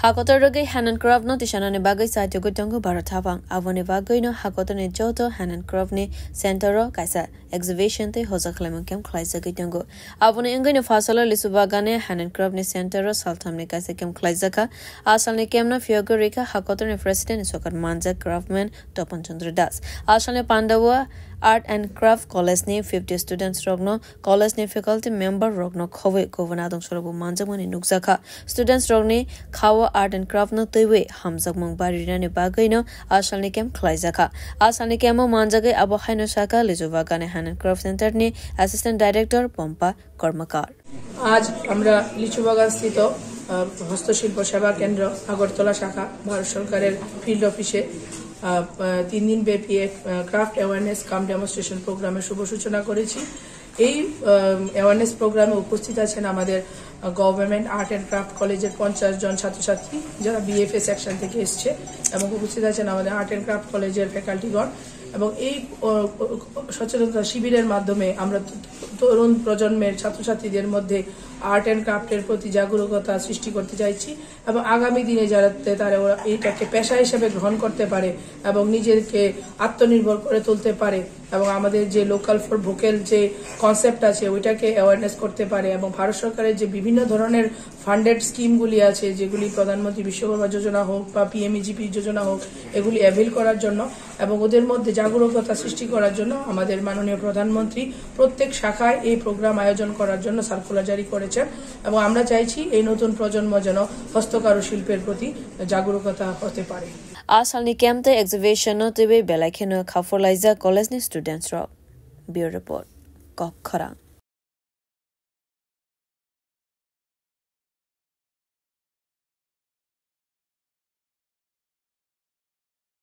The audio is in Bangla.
Hakotorogay handcraft no tishanane bagay sa jogotongo baratabang avone bagay no hakotone joto handcraft centero kaisa exhibition te hozaklemon kem klaisa gitongo avone engay no fasala lisubagane handcraft centero saltamne kaisa kem klaisa ka asalne kemna fiogorika hakotone president sokar manja craftman Topan Chandra Das asalne Pandawa Art and Craft College ne 50 students rogno college ne faculty member rogno khowe governadong sorobu manjamani nukzaka students rogne khawa art and craft no tewe hamjagmang barira ne bagaino asalne kem khlaizaka asalne kemo manjagai abo khaino saka lejuwa gane hand and craft center ne assistant director Pompa Karmakar आज আমরা লিচুবাগান স্থিত হস্তশিল্প সেবা কেন্দ্র আগরতলা শাখা ভারত সরকারের ফিল্ড অফিসে 3 দিন ব্যাপী ক্রাফট অ্যাওয়ারনেস কাম ডেমনস্ট্রেশন প্রোগ্রামের শুভ সূচনা করেছি এই অ্যাওয়ারনেস প্রোগ্রামে উপস্থিত আছেন আমাদের গভর্নমেন্ট আর্ট এন্ড ক্রাফট কলেজের 50 জন ছাত্রছাত্রী যারা বিএফএ সেকশন থেকে এসেছে এবং উপস্থিত আছেন আমাদের আর্ট এন্ড ক্রাফট কলেজের ফ্যাকাল্টিগণ এবং এই সচেতনতা শিবিরের মাধ্যমে আমরা তরুণ প্রজন্মের ছাত্রছাত্রীদের মধ্যে আর্ট এন্ড ক্রাফটের প্রতি জাগরুকতা সৃষ্টি করতে চাইছি এবং আগামী দিনে তারা এইটাকে পেশা হিসেবে গ্রহণ করতে পারে এবং নিজেকে আত্মনির্ভর করে তুলতে পারে এবং আমাদের যে লোকাল ফর ভোকাল যে কনসেপ্ট আছে ওইটাকে অ্যাওয়ারনেস করতে পারে এবং ভারত সরকারের যে বিভিন্ন ধরনের ফান্ডেড স্কিমগুলি আছে যেগুলি প্রধানমন্ত্রী বিশ্বকর্মা যোজনা হোক বা পিএমইজিপি যোজনা হোক এগুলি অ্যাভেল করার জন্য এবং ওদের মধ্যে জাগরুকতা সৃষ্টি করার জন্য আমাদের মাননীয় প্রধানমন্ত্রী প্রত্যেক শাখায় এই প্রোগ্রাম আয়োজন করার জন্য সার্কুলার জারি করেছেন এবং আমরা চাইছি এই নতুন প্রজন্ম যেন হস্তকারু শিল্পের প্রতি জাগরুকতা হতে পারে asalni kemte exhibition no tebe belakheno khaforlaiza college ni students ro bureau report kokhara